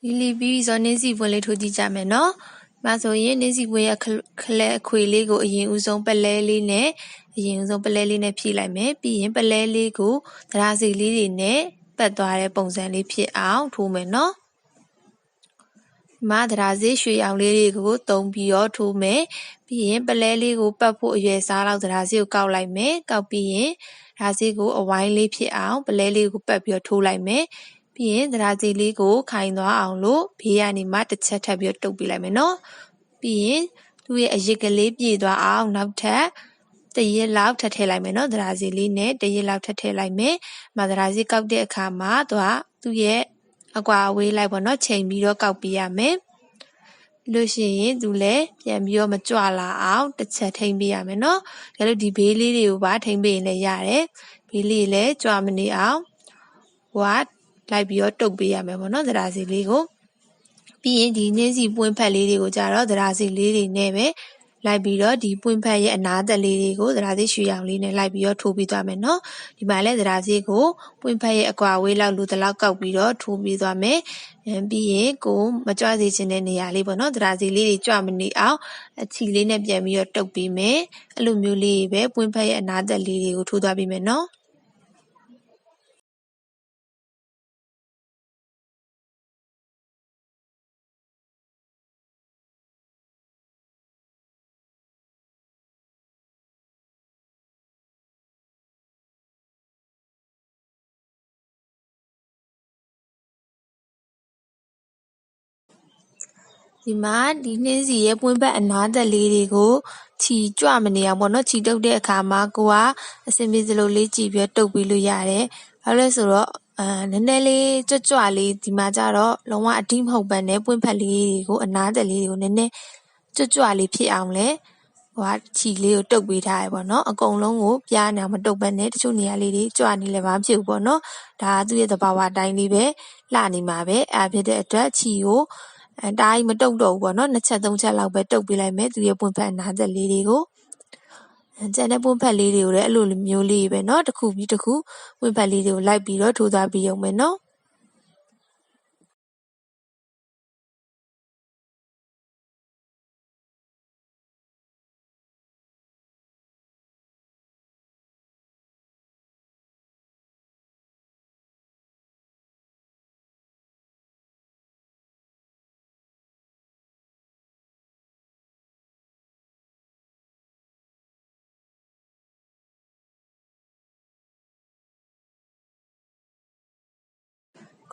Lily B ဆိုနေစီပွင့်လေးထိုးကြည့်ကြမယ်နော်။ဒါဆိုရင်နေစီပွင့်ရဲ့ခလဲအခွေလေးကိုအရင်ဦးဆုံးပလဲလေးနဲ့ဖြည့်လိုက်မယ်။ပြီးရင်ပလဲလေးကိုသရာစီလေးတွေနဲ့ပတ်သွားတဲ့ပုံစံလေးဖြစ်အောင်ထိုးမယ်နော်။မှာသရာစီရွှေရောင်လေးတွေကိုတုံးပြီးတော့ထိုးမယ်။ပြီးရင်ပလဲလေးကိုပတ်ဖို့အရွယ်စားလောက်သရာစီကိုကောက်လိုက်မယ်။ကောက်ပြီးရင်သရာစီကိုအဝိုင်းလေးဖြစ်အောင်ပလဲလေးကိုပတ်ပြီးတော့ထိုးလိုက်မယ်။ပြီးရင်သရာစီလေးကိုခိုင်သွားအောင်လို့ဘေးကနေမှတစ်ချက်ထပ်ပြီးတော့တုပ်ပေးလိုက်မယ်နော်။ပြီးရင်သူ့ရဲ့အရစ်ကလေးပြေသွားအောင်နောက်ထပ်တရက်လောက်ထပ်ထည့်လိုက်မယ်နော်။သရာစီလေးနဲ့တရက်လောက်ထပ်ထည့်လိုက်မယ်။သရာစီကောက်တဲ့အခါမှာသူ့ရဲ့အကွာအဝေးလိုက်ပေါ့နော်ချိန်ပြီးတော့ကောက်ပေးရမယ်။လို့ရှိရင်သူလည်းပြန်ပြီးတော့မကြွလာအောင်တစ်ချက်ထိမ့်ပေးရမယ်နော်။ဒါလို့ဒီဘေးလေးတွေကိုပါထိမ့်ပေးရင်လည်းရတယ်။ဘေးလေးလည်းကြွမနေအောင်လိုက်ပြီးတော့တုပ်ပေးရမယ်ပေါ့နော်သရာစီလေးကိုပြီးရင်ဒီနှင်းစီပွင့်ဖက်လေးတွေကိုကြတော့သရာစီလေးတွေနဲ့ပဲလိုက်ပြီးတော့ဒီပွင့်ဖက်ရဲ့အနားသက်လေးတွေကိုသရာစီရွှေရောင်လေးနဲ့လိုက်ပြီးတော့ထိုးပေးသွားမယ်နော်ဒီမှာလည်းသရာစီကိုပွင့်ဖက်ရဲ့အကွာအဝေးလောက်လူတလောက်ကောက်ပြီးတော့ထိုးပေးသွားမယ်ပြီးရင်ကိုမကြွစေချင်တဲ့နေရာလေးပေါ့နော်သရာစီလေးတွေကြွမနေအောင်အချီလေးနဲ့ပြန်ပြီးတော့တုပ်ပေးမယ်အဲ့လိုမျိုးလေးပဲပွင့်ဖက်ရဲ့အနားသက်လေးတွေကိုထိုးသွားပေးမယ်နော်ဒီမှာဒီနှင်းစီရဲ့ပွင့်ဖက်အနားသက်လေးတွေကိုခြီကြွမနေအောင်ပေါ့နော်ခြီတုပ်တဲ့အခါမှာကိုကအစင်ပြေစလိုလေးကြည့်ပြီးတုပ်ပြီးလို့ရတယ်။ဘာလို့လဲဆိုတော့နည်းနည်းလေးကြွလေးဒီမှာကြတော့လုံးဝအတိမဟုတ်ဘဲနဲ့ပွင့်ဖက်လေးတွေကိုအနားသက်လေးတွေကိုနည်းနည်းကြွလေးဖြစ်အောင်လဲခြီလေးကိုတုပ်ပေးထားရပေါ့နော်အကုန်လုံးကိုပြားနေအောင်မတုပ်ဘဲနဲ့တချို့နေရာလေးတွေကြွနေလည်းမဖြစ်ဘူးပေါ့နော်ဒါကသူ့ရဲ့သဘာဝအတိုင်းလေးပဲလှနေမှာပဲဖြစ်တဲ့အတွက်ခြီကိုတားကြီးမတုပ်တော့ဘူးပေါ့နော်2ချက်3ချက်လောက်ပဲတုပ်ပေးလိုက်မယ်သူရဲ့ပွင့်ဖက်အနားသက်လေးတွေကိုကျန်တဲ့ပွင့်ဖက်လေးတွေကိုလည်းအဲ့လိုမျိုးလေးပဲเนาะတစ်ခုပြီးတစ်ခုပွင့်ဖက်လေးတွေကိုလိုက်ပြီးတော့ထိုးသွားပြီးရုံပဲเนาะ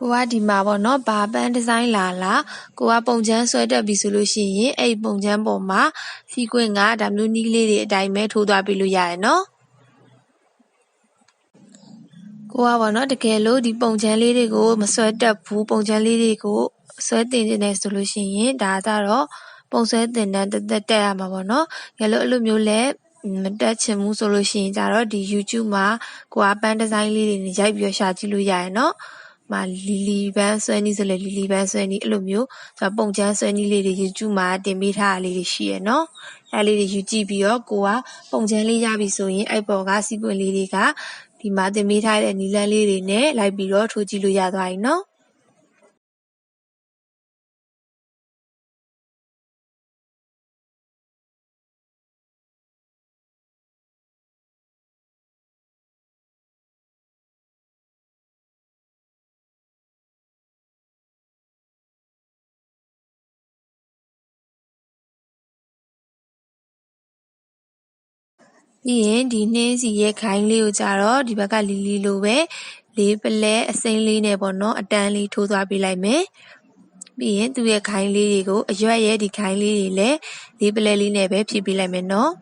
ကိုကဒီမှာပေါ့နော်ဘာပန်းဒီဇိုင်းလာကိုကပုံချမ်းဆွဲတက်ပြီဆိုလို့ရှိရင်အဲ့ပုံချမ်းပေါ်မှာစီကွင့်ကဒါမျိုးနီးလေးတွေအတိုင်းပဲထိုးသွားပြီးလို့ရတယ်နော်ကိုကပေါ့နော်တကယ်လို့ဒီပုံချမ်းလေးတွေကိုမဆွဲတက်ဘူးပုံချမ်းလေးတွေကိုဆွဲတင်နေဆိုလို့ရှိရင်ဒါကတော့ပုံဆွဲတင်တဲ့တက်ရမှာပေါ့နော်တကယ်လို့အဲ့လိုမျိုးလဲမတက်ချင်ဘူးဆိုလို့ရှိရင်ကြတော့ဒီ YouTube မှာကိုကပန်းဒီဇိုင်းလေးတွေရိုက်ပြီးတော့ရှာကြည့်လို့ရရနော်လီလီပန်းဆွဲနည်းဆိုလဲလီလီပန်းဆွဲနည်းအဲ့လိုမျိုးပုံချမ်းဆွဲနည်းလေးတွေ YouTube မှာတင်ပေးထားတာလေးတွေရှိရနော်အဲ့လေးတွေယူကြည့်ပြီးတော့ကိုကပုံချမ်းလေးရပြီဆိုရင်အဲ့ပေါ်ကစီးပွင့်လေးတွေကဒီမှာတင်ပေးထားတဲ့နီလန်းလေးတွေနဲ့လိုက်ပြီးတော့ထိုးကြည့်လို့ရသွားပြီနော်ပြီးရင်ဒီနှင်းစီရဲ့ခိုင်းလေးကိုကြတော့ဒီဘက်ကလီလီလိုပဲလေးပလဲအစိမ်းလေးနဲ့ပေါ့နော်အတန်းလေးထိုးသွားပေးလိုက်မယ်ပြီးရင်သူ့ရဲ့ခိုင်းလေးတွေကိုအရွက်ရဲ့ဒီခိုင်းလေးတွေလည်းလေးပလဲလေးနဲ့ပဲဖြည့်ပေးလိုက်မယ်နော်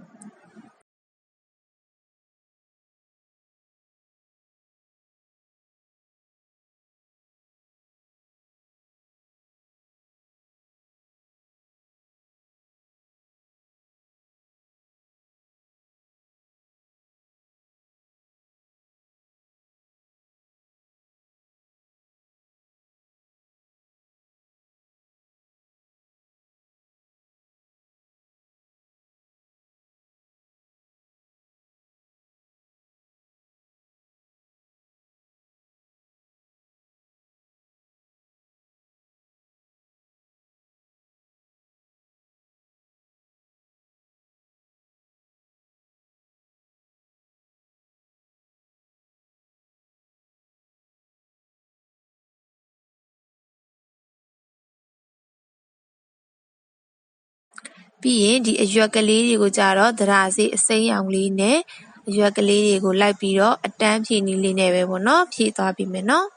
ပြီးရင်ဒီအရွက်ကလေးတွေကိုကြတော့သရာစေးအစိမ်းရောင်လေးနဲ့အရွက်ကလေးတွေကိုလိုက်ပြီးတော့အတန်းဖြည့်နည်းလေးနဲ့ပဲပေါ့နော်ဖြည့်သွားပြီမယ်နော်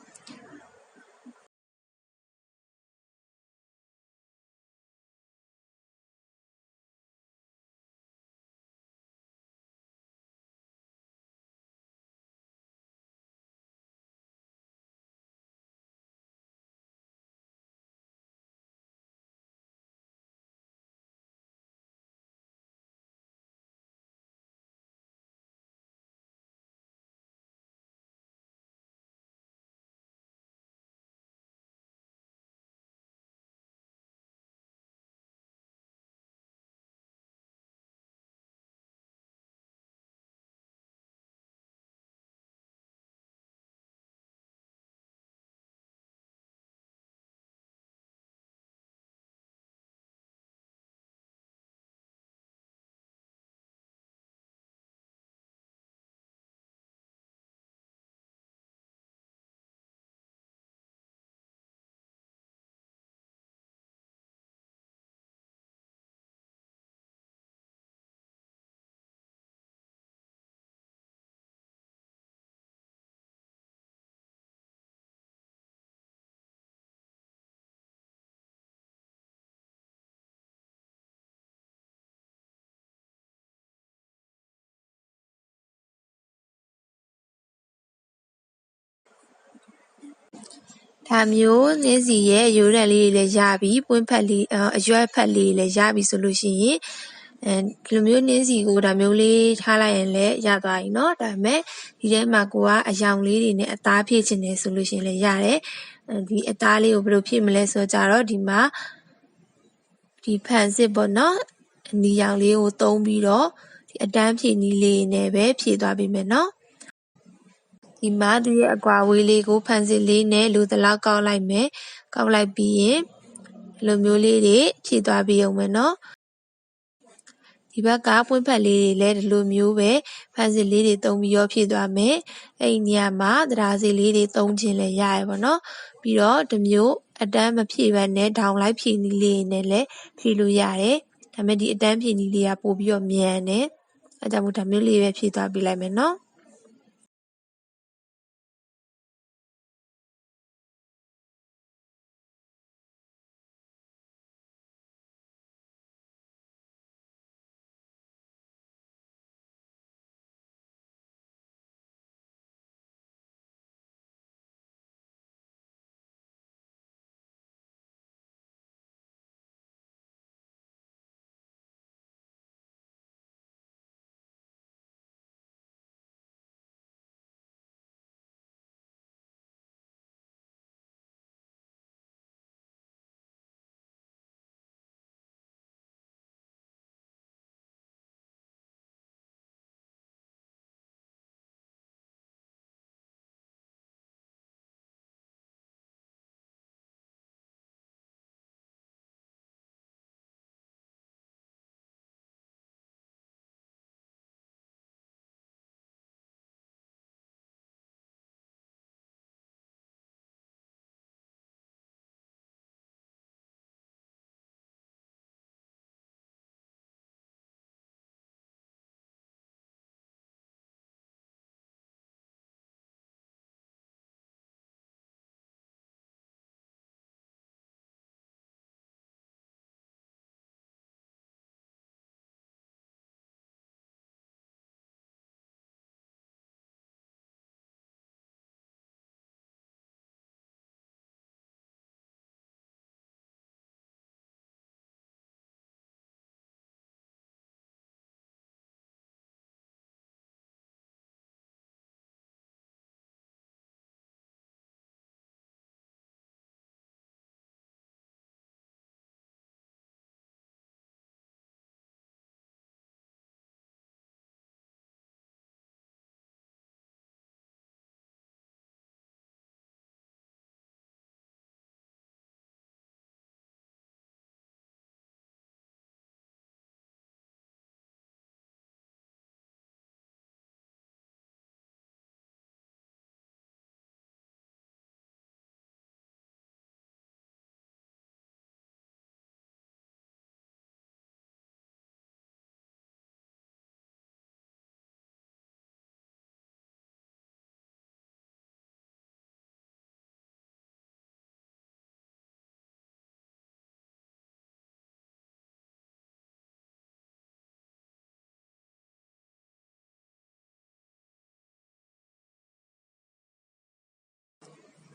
ဒါမျိုးနှင်းစီရဲ့ရိုးတံလေးတွေလည်းရပြီပွင့်ဖက်လေးအရွက်ဖက်လေးလည်းရပြီဆိုလို့ရှိရင်ဒီလိုမျိုးနှင်းစီကိုဒါမျိုးလေးထားလိုက်ရင်လည်းရသွားပြီเนาะဒါပေမဲ့ဒီထဲမှာကိုကအယောင်လေးတွေနဲ့အသားဖြည့်ချင်တယ်ဆိုလို့ရှိရင်လည်းရတယ်ဒီအသားလေးကိုဘယ်လိုဖြည့်မလဲဆိုတော့ကြတော့ဒီမှာဒီဖန်စစ်ပေါ့เนาะအနီရောင်လေးကိုသုံးပြီးတော့ဒီအတန်းဖြည့်နည်းလေးနဲ့ပဲဖြည့်သွားပေးမယ်เนาะဒီမှာသူရဲ့အကွာဝေးလေးကိုဖန်စစ်လေးနဲ့လူသလောက်ကောက်လိုက်မယ်ကောက်လိုက်ပြီးရင်ဒီလိုမျိုးလေးတွေဖြည့်သွားပြီးအောင်မယ်เนาะဒီဘက်ကပွင့်ဖက်လေးတွေလည်းဒီလိုမျိုးပဲဖန်စစ်လေးတွေသုံးပြီးရောဖြည့်သွားမယ်အဲ့ဒီနေရာမှာသဒ္ဒါစေလေးတွေသုံးခြင်းလည်းရရပါတော့ပြီးတော့ဒီမျိုးအတန်းမဖြည့်ဘဲနဲ့ဒေါင်လိုက်ဖြည့်နည်းလေးနဲ့လည်းဖြည့်လို့ရတယ်ဒါပေမဲ့ဒီအတန်းဖြည့်နည်းလေးကပို့ပြီးတော့မြန်တယ်အဲဒါကြောင့်မို့ဒါမျိုးလေးပဲဖြည့်သွားပေးလိုက်မယ်เนาะ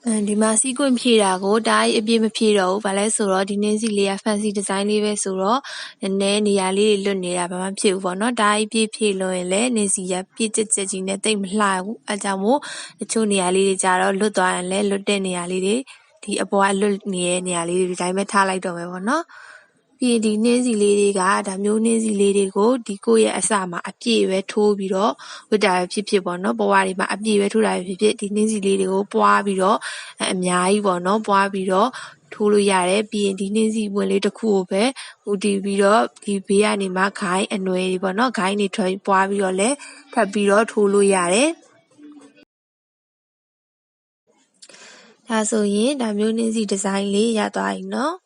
ဒီမှာစီးကွင့်ဖြည့်တာကိုဒါအပြည့်မဖြည့်တော့ဘူး။ဘာလဲဆိုတော့ဒီနှင်းစီလေးက fancy design လေးပဲဆိုတော့နည်းနည်းနေရာလေးတွေလွတ်နေတာဘာမှဖြစ်ဘူးပေါ့နော်။ဒါအပြည့်ဖြည့်လို့ရင်လည်းနှင်းစီကပြည့်ကျက်ကြီးနဲ့တိတ်မလှဘူး။အဲကြောင့်မို့တချို့နေရာလေးတွေကြတော့လွတ်သွားရင်လည်းလွတ်တဲ့နေရာလေးတွေဒီအပေါ်ကလွတ်နေတဲ့နေရာလေးတွေဒီတိုင်းပဲထားလိုက်တော့မယ်ပေါ့နော်။ပြီးရင်ဒီနှင်းစီလေးတွေကဒါမျိုးနှင်းစီလေးတွေကိုဒီကိုယ့်ရဲ့အစမှာအပြည့်ပဲထိုးပြီးတော့ဝတ်တာပဲဖြစ်ဖြစ်ပေါ့နော်။ဘဝတွေမှာအပြည့်ပဲထိုးတာပဲဖြစ်ဖြစ်ဒီနှင်းစီလေးတွေကိုပွားပြီးတော့အများကြီးပေါ့နော်။ပွားပြီးတော့ထိုးလို့ရတယ်။ပြီးရင်ဒီနှင်းစီပွင့်လေးတစ်ခုကိုပဲဦးတည်ပြီးတော့ဒီဘေးကနေမှဂိုင်းအနွယ်တွေပေါ့နော်။ဂိုင်းတွေထွက်ပွားပြီးတော့လည်းထပ်ပြီးတော့ထိုးလို့ရတယ်။ဒါဆိုရင်ဒါမျိုးနှင်းစီဒီဇိုင်းလေးရသွားပြီနော်။